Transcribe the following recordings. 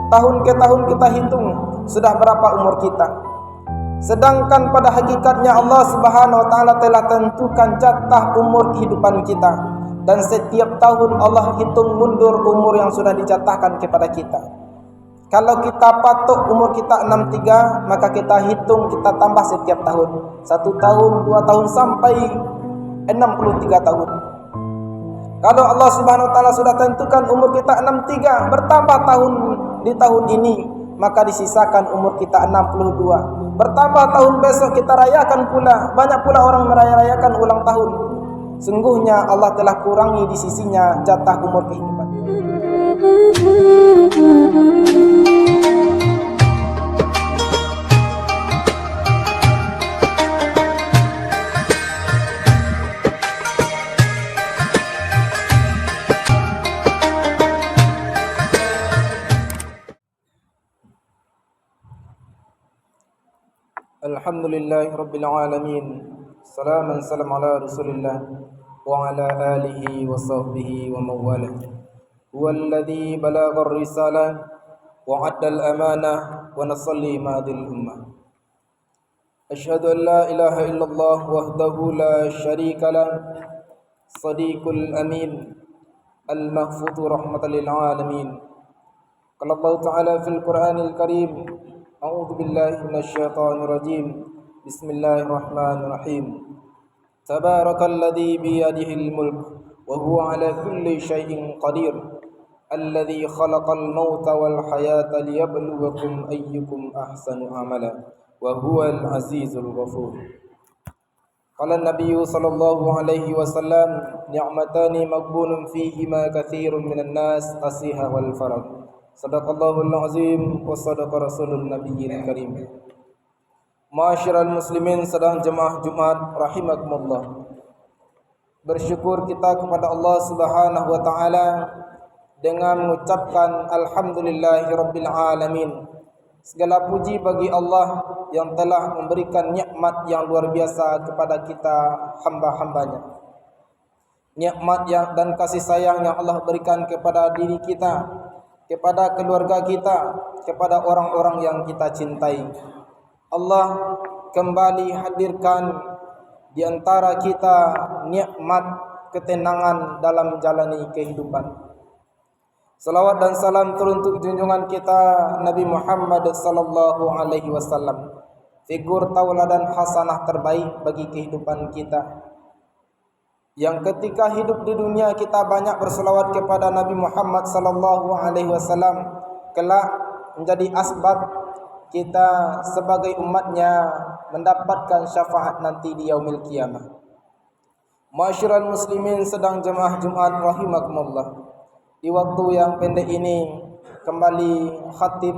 tahun ke tahun kita hitung sudah berapa umur kita. Sedangkan pada hakikatnya Allah Subhanahu wa taala telah tentukan jatah umur kehidupan kita, dan setiap tahun Allah hitung mundur umur yang sudah dijatahkan kepada kita. Kalau kita patok umur kita 63, maka kita hitung kita tambah setiap tahun. 1 tahun, 2 tahun sampai 63 tahun. Kalau Allah Subhanahu wa taala sudah tentukan umur kita 63, bertambah tahun di tahun ini, maka disisakan umur kita 62. Bertambah tahun besok kita rayakan pula. Banyak pula orang merayakan ulang tahun. Sungguhnya Allah telah kurangi di sisinya jatah umur kehidupan. Alhamdulillahi Rabbil Alamin. Salamun salam ala Rasulillah wa ala alihi wa sahbihi wa mawalah. Huwallazi balagha ar-risalah wa adda al-amanah wa nasalli madil ummah. Asyhadu an la ilaha illallah wahdahu la syarika lah, sadiqul amin, al-mahfudhu rahmatan lil alamin. Qala Allah Ta'ala fil Qur'anil Karim, a'udzu billahi minasyaitonir rajim. Bismillahirrahmanirrahim. Tabarakalladzi biyadihil mulk wa huwa ala kulli syai'in qadir. Alladzi khalaqal mauta wal hayata liyabluwakum ayyukum ahsanu amala wa huwal azizul ghafur. Qala an-nabiy sallallahu alaihi wasallam, ni'matani maghbunun fihima katsirun minan nas, as-siha wal faragh. Sadaqallahul azim wa sadaqa rasulun nabiyil karim. Ma'asyiral muslimin sedang jemaah Jumat rahimakumullah. Bersyukur kita kepada Allah Subhanahu wa taala dengan mengucapkan alhamdulillahirabbil alamin. Segala puji bagi Allah yang telah memberikan nikmat yang luar biasa kepada kita hamba-hambanya. Nikmat yang dan kasih sayang yang Allah berikan kepada diri kita, kepada keluarga kita, kepada orang-orang yang kita cintai. Allah kembali hadirkan di antara kita nikmat ketenangan dalam menjalani kehidupan. Salawat dan salam turun untuk junjungan kita Nabi Muhammad sallallahu alaihi wasallam, figur tauladan hasanah terbaik bagi kehidupan kita, yang ketika hidup di dunia kita banyak berselawat kepada Nabi Muhammad sallallahu alaihi wasallam, kelak menjadi asbab kita sebagai umatnya mendapatkan syafaat nanti di yaumil qiyamah. Ma'asyiral muslimin sedang jemaah Jumat rahimakumullah. Di waktu yang pendek ini kembali khatib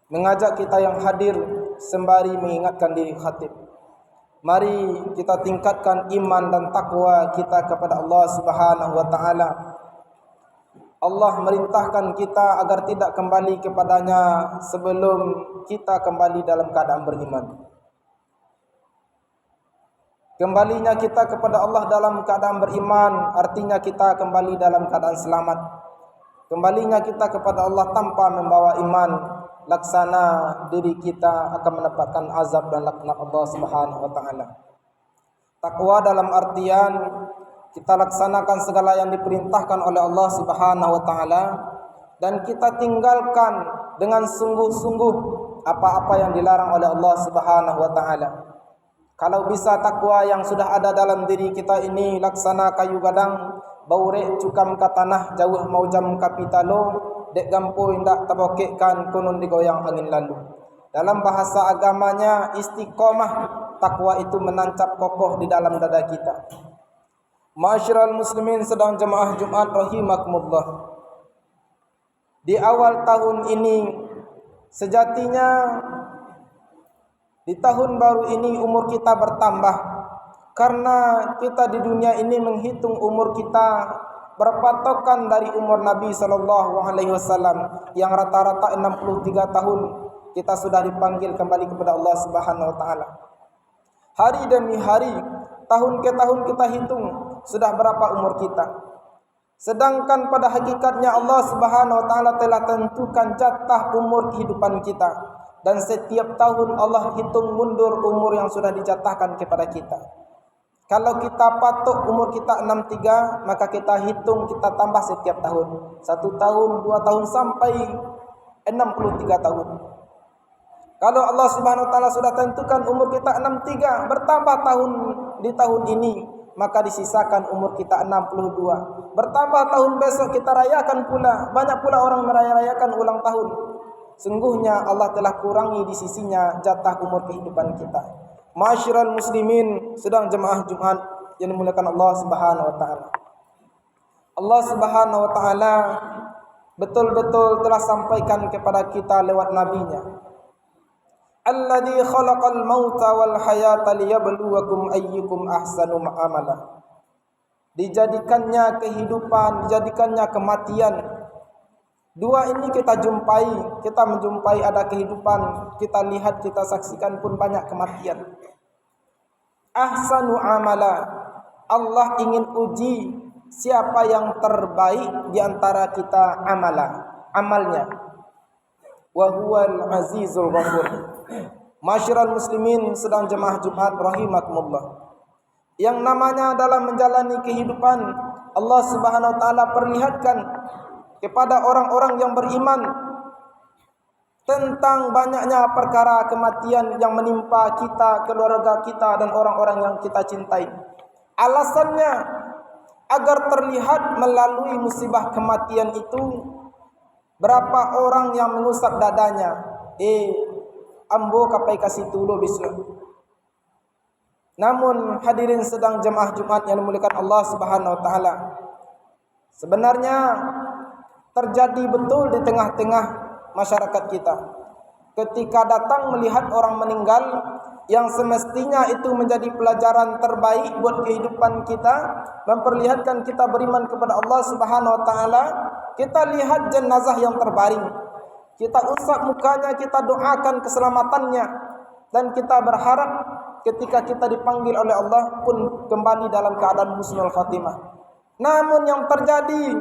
mengajak kita yang hadir sembari mengingatkan diri khatib. Mari kita tingkatkan iman dan takwa kita kepada Allah Subhanahu wa taala. Allah merintahkan kita agar tidak kembali kepadanya sebelum kita kembali dalam keadaan beriman. Kembalinya kita kepada Allah dalam keadaan beriman artinya kita kembali dalam keadaan selamat. Kembalinya kita kepada Allah tanpa membawa iman, laksana diri kita akan mendapatkan azab dan laknat Allah Subhanahu wa taala. Takwa dalam artian kita laksanakan segala yang diperintahkan oleh Allah Subhanahu wa taala dan kita tinggalkan dengan sungguh-sungguh apa-apa yang dilarang oleh Allah Subhanahu wa taala. Kalau bisa takwa yang sudah ada dalam diri kita ini laksana kayu gadang, baurek cukam ka tanah, jauh mau jam kapitalo, dek gampo indak tabokekkan kunun digoyang angin lalu. Dalam bahasa agamanya istiqomah, takwa itu menancap kokoh di dalam dada kita. Ma'asyiral muslimin sedang jemaah Jumat rahimakumullah. Di awal tahun ini sejatinya di tahun baru ini umur kita bertambah, karena kita di dunia ini menghitung umur kita berpatokan dari umur Nabi sallallahu alaihi wasallam yang rata-rata 63 tahun. Kita sudah dipanggil kembali kepada Allah Subhanahu wa taala. Hari demi hari, tahun ke tahun kita hitung sudah berapa umur kita. Sedangkan pada hakikatnya Allah Subhanahu wa taala telah tentukan jatah umur kehidupan kita, dan setiap tahun Allah hitung mundur umur yang sudah dijatahkan kepada kita. Kalau kita patok umur kita 63, maka kita hitung kita tambah setiap tahun. 1 tahun, 2 tahun sampai 63 tahun. Kalau Allah Subhanahu wa taala sudah tentukan umur kita 63, bertambah tahun di tahun ini, maka disisakan umur kita 62. Bertambah tahun besok kita rayakan pula. Banyak pula orang merayakan ulang tahun. Sungguhnya Allah telah kurangi di sisinya jatah umur kehidupan kita. Ma'asyiral muslimin, sedang jemaah Jumat yang dimuliakan Allah Subhanahu wa taala. Allah Subhanahu wa taala betul-betul telah sampaikan kepada kita lewat nabinya. Alladzi khalaqal mauta wal hayata liyabluwakum ayyukum ahsanu amala. Dijadikannya kehidupan, dijadikannya kematian. Dua ini kita jumpai, kita menjumpai ada kehidupan, kita lihat, kita saksikan pun banyak kematian. Ahsanu amala. Allah ingin uji siapa yang terbaik di antara kita amalnya. Wa huwal azizul ghafur. Masyiral muslimin, sedang jemaah Jumat rahimakumullah. Yang namanya dalam menjalani kehidupan, Allah Subhanahu wa taala perlihatkan kepada orang-orang yang beriman tentang banyaknya perkara kematian yang menimpa kita, keluarga kita, dan orang-orang yang kita cintai. Alasannya agar terlihat melalui musibah kematian itu berapa orang yang mengusap dadanya. Ambo kapai kasih tulu bisna. Namun hadirin sedang jemaah Jumat yang dimuliakan Allah Subhanahu wa taala, sebenarnya terjadi betul di tengah-tengah masyarakat kita. Ketika datang melihat orang meninggal yang semestinya itu menjadi pelajaran terbaik buat kehidupan kita, memperlihatkan kita beriman kepada Allah Subhanahu wa taala, kita lihat jenazah yang terbaring. Kita usap mukanya, kita doakan keselamatannya, dan kita berharap ketika kita dipanggil oleh Allah pun kembali dalam keadaan husnul khatimah. Namun yang terjadi,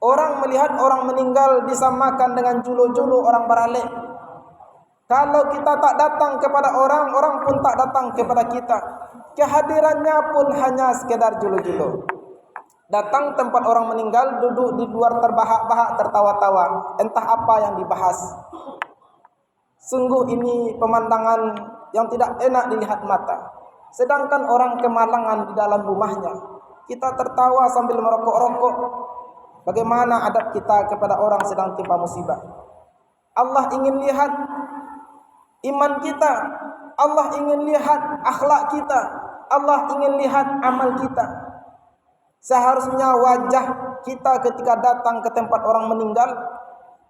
orang melihat orang meninggal disamakan dengan julu-julu orang beralek. Kalau kita tak datang kepada orang, orang pun tak datang kepada kita. Kehadirannya pun hanya sekedar julu-julu. Datang tempat orang meninggal, duduk di luar terbahak-bahak, tertawa-tawa, entah apa yang dibahas. Sungguh ini pemandangan yang tidak enak dilihat mata. Sedangkan orang kemalangan di dalam rumahnya, kita tertawa sambil merokok-rokok. Bagaimana adab kita kepada orang sedang timpa musibah? Allah ingin lihat iman kita, Allah ingin lihat akhlak kita, Allah ingin lihat amal kita. Seharusnya wajah kita ketika datang ke tempat orang meninggal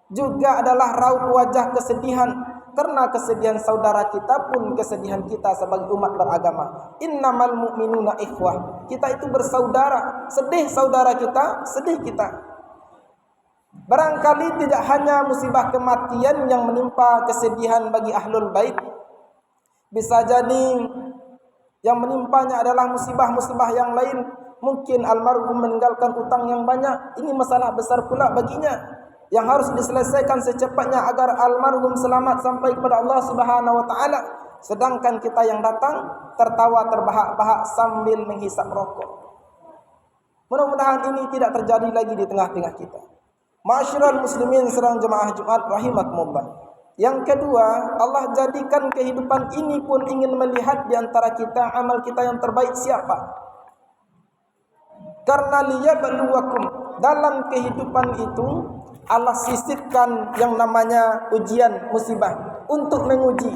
juga adalah raut wajah kesedihan, karena kesedihan saudara kita pun kesedihan kita sebagai umat beragama. Innamal mu'minuna ikhwah. Kita itu bersaudara. Sedih saudara kita, sedih kita. Barangkali tidak hanya musibah kematian yang menimpa kesedihan bagi ahlul bait. Bisa jadi yang menimpanya adalah musibah-musibah yang lain. Mungkin almarhum meninggalkan utang yang banyak. Ini masalah besar pula baginya, yang harus diselesaikan secepatnya agar almarhum selamat sampai kepada Allah Subhanahu wa taala. Sedangkan kita yang datang tertawa terbahak-bahak sambil menghisap rokok. Mudah-mudahan ini tidak terjadi lagi di tengah-tengah kita. Ma'asyiral muslimin sedang jemaah Jumat rahimakumullah. Yang kedua, Allah jadikan kehidupan ini pun ingin melihat di antara kita amal kita yang terbaik siapa. Karena liyabluwakum, dalam kehidupan itu Allah sisipkan yang namanya ujian, musibah untuk menguji.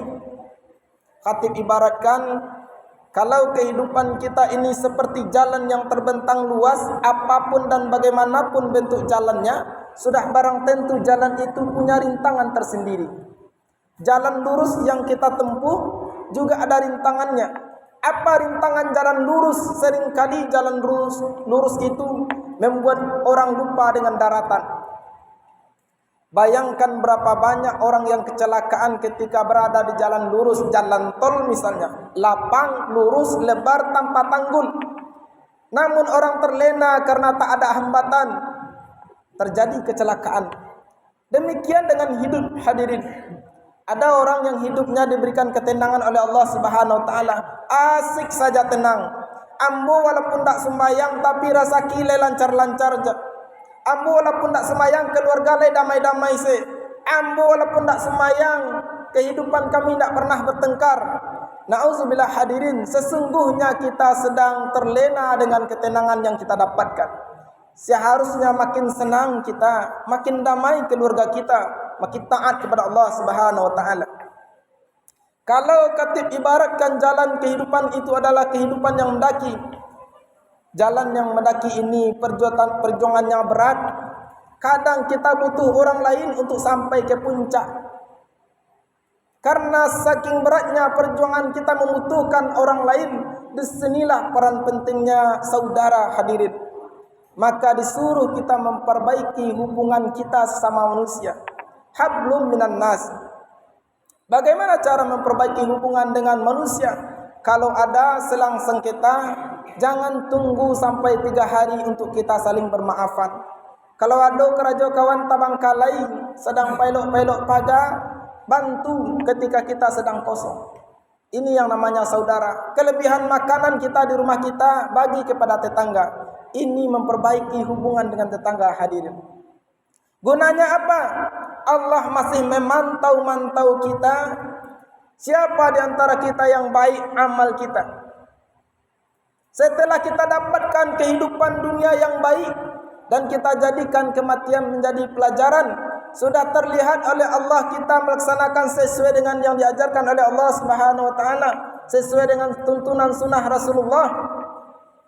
Khatib ibaratkan, kalau kehidupan kita ini seperti jalan yang terbentang luas, apapun dan bagaimanapun bentuk jalannya, sudah barang tentu jalan itu punya rintangan tersendiri. Jalan lurus yang kita tempuh juga ada rintangannya. Apa rintangan jalan lurus? Seringkali jalan lurus itu membuat orang lupa dengan daratan. Bayangkan berapa banyak orang yang kecelakaan ketika berada di jalan lurus, jalan tol misalnya, lapang, lurus, lebar, tanpa tanggul. Namun orang terlena karena tak ada hambatan, terjadi kecelakaan. Demikian dengan hidup, hadirin. Ada orang yang hidupnya diberikan ketenangan oleh Allah Subhanahu wa taala, asik saja tenang. Ambo walaupun tak sembahyang tapi rasa kile lancar-lancar je. Ambo walaupun tak sembahyang keluarga le damai-damai se. Ambo walaupun tak sembahyang kehidupan kami tak pernah bertengkar. Nauzubillah hadirin, sesungguhnya kita sedang terlena dengan ketenangan yang kita dapatkan. Seharusnya makin senang kita, makin damai keluarga kita, makin taat kepada Allah Subhanahu wa taala. Kalau Khatib ibaratkan jalan kehidupan itu adalah kehidupan yang mendaki. Jalan yang mendaki ini perjuangannya berat. Kadang kita butuh orang lain untuk sampai ke puncak. Karena saking beratnya perjuangan kita membutuhkan orang lain, disinilah peran pentingnya saudara, hadirin. Maka disuruh kita memperbaiki hubungan kita sesama manusia. Hablum minan nas. Bagaimana cara memperbaiki hubungan dengan manusia? Kalau ada selang sengketa, jangan tunggu sampai 3 hari untuk kita saling bermaafan. Kalau ada kerajo kawan tabangkalai sedang pelok-pelok pagar, bantu ketika kita sedang kosong. Ini yang namanya saudara. Kelebihan makanan kita di rumah kita bagi kepada tetangga. Ini memperbaiki hubungan dengan tetangga, hadirin. Gunanya apa? Allah masih memantau-mantau kita. Siapa di antara kita yang baik amal kita? Setelah kita dapatkan kehidupan dunia yang baik dan kita jadikan kematian menjadi pelajaran, sudah terlihat oleh Allah kita melaksanakan sesuai dengan yang diajarkan oleh Allah Subhanahu wa taala, sesuai dengan tuntunan sunnah Rasulullah.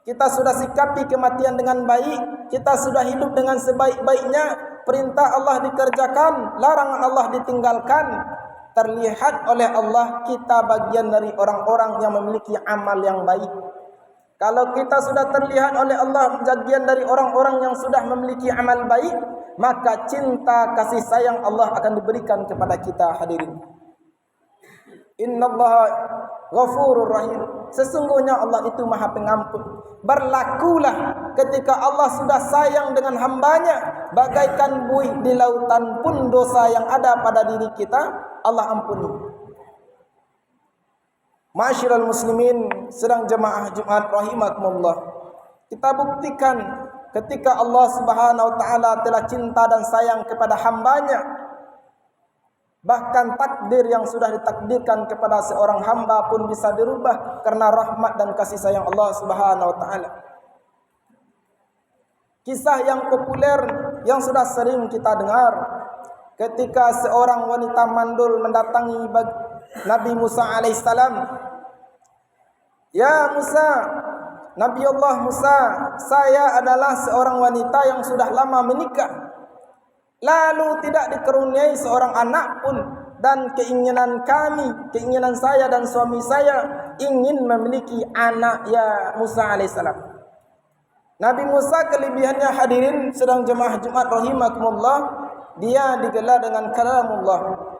Kita sudah sikapi kematian dengan baik, kita sudah hidup dengan sebaik-baiknya, perintah Allah dikerjakan, larangan Allah ditinggalkan. Terlihat oleh Allah kita bagian dari orang-orang yang memiliki amal yang baik. Kalau kita sudah terlihat oleh Allah bagian dari orang-orang yang sudah memiliki amal baik, maka cinta kasih sayang Allah akan diberikan kepada kita, hadirin. Innallaha ghafurur rahim. Sesungguhnya Allah itu Maha Pengampun. Berlakulah ketika Allah sudah sayang dengan hambanya, bagaikan buih di lautan pun dosa yang ada pada diri kita Allah ampuni. Ma'asyiral muslimin, sedang jemaah Jumat rahimakumullah, kita buktikan ketika Allah Subhanahu wa taala telah cinta dan sayang kepada hambanya, bahkan takdir yang sudah ditakdirkan kepada seorang hamba pun bisa dirubah karena rahmat dan kasih sayang Allah Subhanahu wa taala. Kisah yang populer yang sudah sering kita dengar, ketika seorang wanita mandul mendatangi Nabi Musa alaihissalam. Ya Musa, Nabi Allah Musa, saya adalah seorang wanita yang sudah lama menikah, lalu tidak dikaruniai seorang anak pun, dan keinginan saya dan suami saya ingin memiliki anak ya Musa alaihissalam. Nabi Musa kelebihannya, hadirin sedang jemaah Jumat rahimakumullah, dia digelar dengan kalamullah.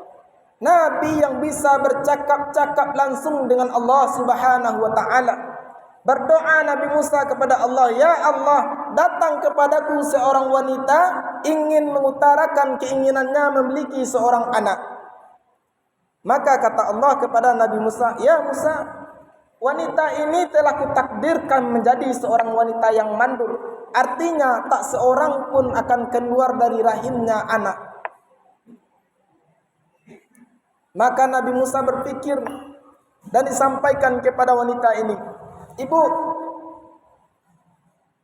Nabi yang bisa bercakap-cakap langsung dengan Allah Subhanahu wa taala. Berdoa Nabi Musa kepada Allah, ya Allah, datang kepadaku seorang wanita ingin mengutarakan keinginannya memiliki seorang anak. Maka kata Allah kepada Nabi Musa, ya Musa, wanita ini telah kutakdirkan menjadi seorang wanita yang mandul. Artinya tak seorang pun akan keluar dari rahimnya anak. Maka Nabi Musa berpikir dan disampaikan kepada wanita ini, Ibu,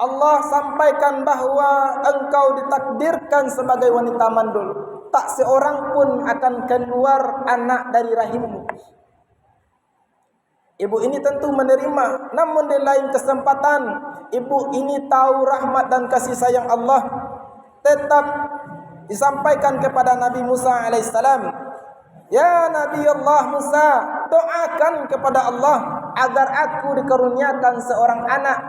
Allah sampaikan bahwa engkau ditakdirkan sebagai wanita mandul. Tak seorang pun akan keluar anak dari rahimmu. Ibu ini tentu menerima. Namun di lain kesempatan, ibu ini tahu rahmat dan kasih sayang Allah. Tetap disampaikan kepada Nabi Musa alaihissalam, ya Nabi Allah Musa, doakan kepada Allah agar aku dikaruniakan seorang anak.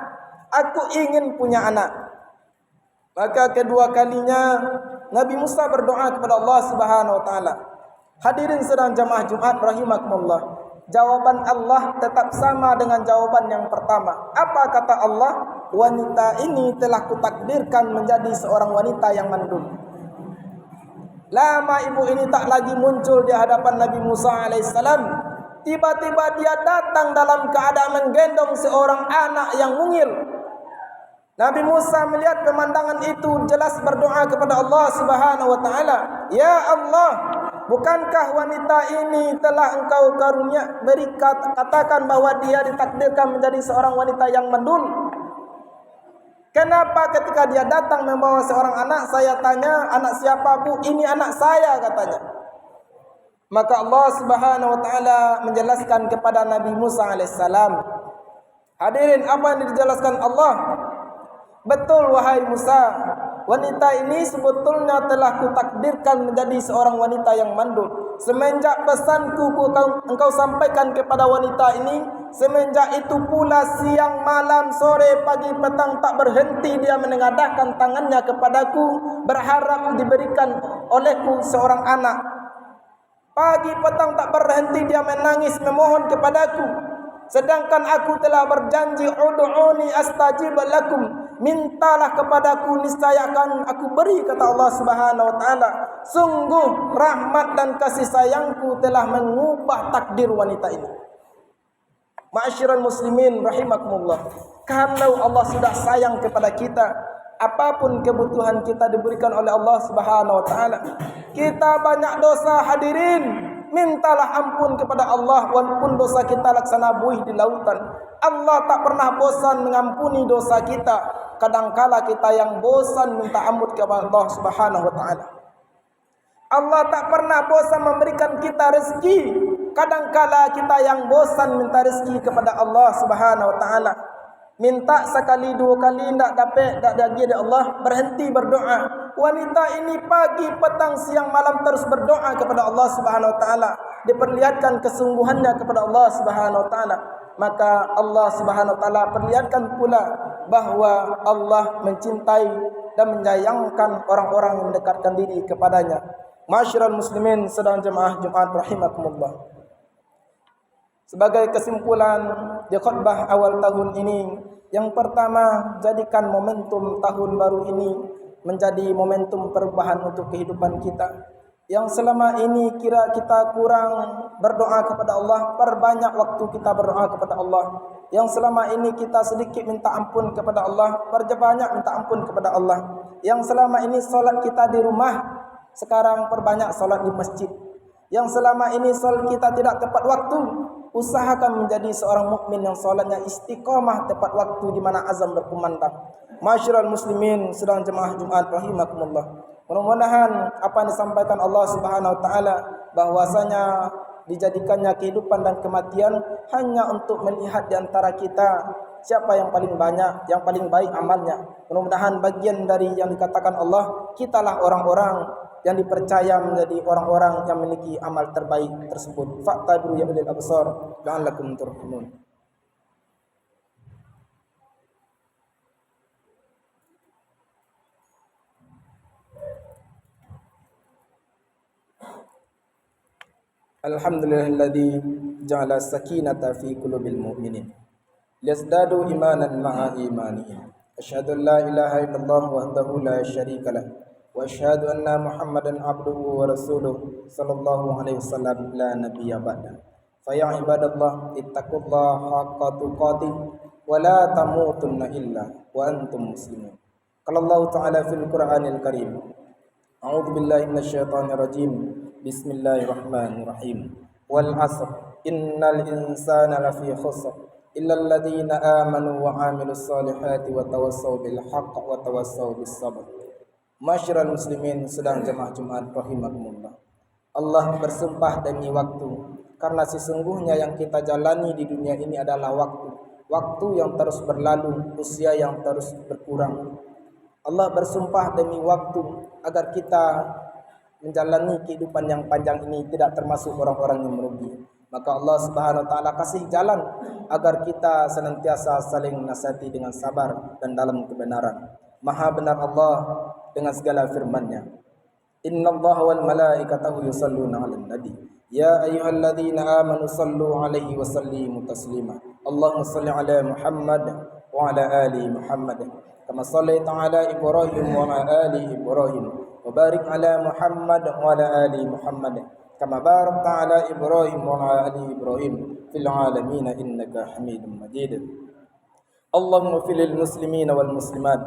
Aku ingin punya anak. Maka kedua kalinya Nabi Musa berdoa kepada Allah Subhanahu wa taala. Hadirin sedang jamaah Jumat rahimakumullah, jawaban Allah tetap sama dengan jawaban yang pertama. Apa kata Allah? wanita ini telah kutakdirkan menjadi seorang wanita yang mandul. Lama ibu ini tak lagi muncul di hadapan Nabi Musa alaihissalam. Tiba-tiba dia datang dalam keadaan menggendong seorang anak yang mungil. Nabi Musa melihat pemandangan itu, jelas berdoa kepada Allah Subhanahu wa taala, "Ya Allah, bukankah wanita ini telah Engkau karunia katakan bahwa dia ditakdirkan menjadi seorang wanita yang mandul? Kenapa ketika dia datang membawa seorang anak, saya tanya, anak siapa bu? Ini anak saya," katanya. Maka Allah Subhanahu wa taala menjelaskan kepada Nabi Musa alaihissalam. Hadirin, apa yang dijelaskan Allah? Betul wahai Musa, wanita ini sebetulnya telah kutakdirkan menjadi seorang wanita yang mandul. Semenjak pesanku engkau sampaikan kepada wanita ini, semenjak itu pula siang, malam, sore, pagi, petang tak berhenti dia menengadahkan tangannya kepadaku, berharap diberikan olehku seorang anak. Pagi petang tak berhenti dia menangis memohon kepadaku. Sedangkan aku telah berjanji, ud'uni astajib lakum, mintalah kepadaku niscaya akan aku beri, kata Allah Subhanahu wa taala. Sungguh rahmat dan kasih sayangku telah mengubah takdir wanita ini. Ma'asyiral muslimin rahimakumullah. Kalau Allah sudah sayang kepada kita, apapun kebutuhan kita diberikan oleh Allah Subhanahu wa taala. Kita banyak dosa hadirin, mintalah ampun kepada Allah walaupun dosa kita laksana buih di lautan. Allah tak pernah bosan mengampuni dosa kita. Kadangkala kita yang bosan minta ampun kepada Allah Subhanahu wa taala. Allah tak pernah bosan memberikan kita rezeki. Kadangkala kita yang bosan minta rezeki kepada Allah Subhanahu wa taala. Minta sekali dua kali tak dapat, tak lagi dari Allah, berhenti berdoa. Wanita ini pagi, petang, siang, malam terus berdoa kepada Allah Subhanahu wa taala. Diperlihatkan kesungguhannya kepada Allah Subhanahu wa taala. Maka Allah Subhanahu wa taala perlihatkan pula bahwa Allah mencintai dan menyayangkan orang-orang yang mendekatkan diri kepadanya. Ma'asyiral muslimin sedang jemaah Jumat rahimakumullah. Sebagai kesimpulan di khutbah awal tahun ini, yang pertama, jadikan momentum tahun baru ini menjadi momentum perubahan untuk kehidupan kita. Yang selama ini kira kita kurang berdoa kepada Allah, perbanyak waktu kita berdoa kepada Allah. Yang selama ini kita sedikit minta ampun kepada Allah, perbanyak minta ampun kepada Allah. Yang selama ini solat kita di rumah, sekarang perbanyak solat di masjid. Yang selama ini solat kita tidak tepat waktu, usahakan menjadi seorang mukmin yang solatnya istiqamah tepat waktu di mana azan berkumandang. Ma'asyiral muslimin sedang jemaah Jumat rahimakumullah. Mudah-mudahan apa yang disampaikan Allah Subhanahu wa taala bahwasanya dijadikannya kehidupan dan kematian hanya untuk melihat di antara kita siapa yang paling banyak, yang paling baik amalnya. Mudah-mudahan bagian dari yang dikatakan Allah, kitalah orang-orang yang dipercaya menjadi orang-orang yang memiliki amal terbaik tersebut. Fa'tabiru ya ulil absar la'allakum turhamun. Alhamdulillahilladzi ja'ala sakinata fi qulubil mu'minin liyazdadu imanan ma'a imanihim. Asyhadu an la ilaha illallah wahdahu la syarika lah wa asyhadu anna Muhammadan abduhu wa rasuluh sallallahu alaihi wasallam la nabiyya ba'da. Fa ya ibadallah ittaqullaha haqqa tuqatih wa la tamutunna illa wa antum muslimun. Qala Allah ta'ala fil Qur'anil Karim. A'udzu billahi minasyaitonir rajim. Bismillahirrahmanirrahim. Wal 'asr innal insana lafi khusr illa alladhina amanu wa 'amilus solihati wa tawassaw bil haqq wa tawassaw bis sabr. Masyarul muslimin sedang jemaah Jumat rahimakumullah. Allah bersumpah demi waktu, karena sesungguhnya yang kita jalani di dunia ini adalah waktu yang terus berlalu, usia yang terus berkurang. Allah bersumpah demi waktu agar kita menjalani kehidupan yang panjang ini tidak termasuk orang-orang yang merugi. Maka Allah Subhanahu wa taala kasih jalan agar kita senantiasa saling nasihati dengan sabar dan dalam kebenaran. Maha benar Allah dengan segala firman-Nya. Innallaha wal malaikatahu yusalluna 'alan nabi. Ya ayyuhalladzina amanu sallu 'alaihi wa sallimu taslima. Allahumma shalli 'ala Muhammad وعلى آل محمد كما صليت على إبراهيم وعلى آل إبراهيم وبارك على محمد وعلى آل محمد كما باركت على إبراهيم وعلى آل إبراهيم في العالمين إنك حميد مجيد. اللهم اغفر للمسلمين والمسلمات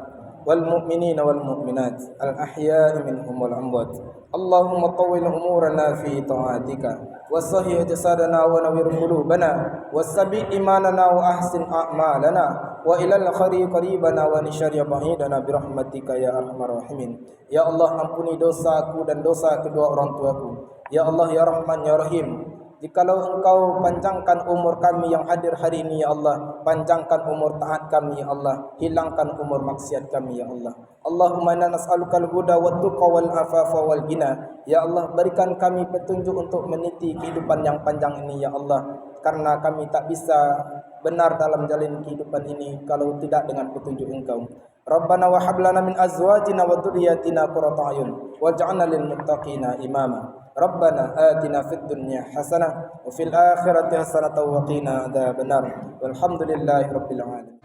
والمؤمنين والمؤمنات الأحياء منهم والأموات. اللهم طول أمورنا في طاعتك وصحح جسدنا ونور قلوبنا وثبت إيماننا وأحسن أعمالنا وإلى الخير قريبنا ونشر بعيدنا برحمتك يا أرحم الراحمين. Ya Allah, ampuni dosaku dan dosa kedua orang tuaku. Ya Allah, ya Rahman, ya Rahim, jikalau Engkau panjangkan umur kami yang hadir hari ini, ya Allah, panjangkan umur taat kami, ya Allah, hilangkan umur maksiat kami, ya Allah. Allahumma inna nas'aluka al-huda wa tuqa wal afafa wal ghina. Ya Allah, berikan kami petunjuk untuk meniti kehidupan yang panjang ini, ya Allah, karena kami tak bisa benar dalam jalan kehidupan ini kalau tidak dengan petunjuk Engkau. Rabbana wa hab lana min azwajina wa dhurriyyatina qurrata a'yun waj'alna lil muttaqina imama. Rabbana atina fid dunya hasanah wa fil akhirati hasanah wa qina adzabannar. Walhamdulillahi rabbil alamin.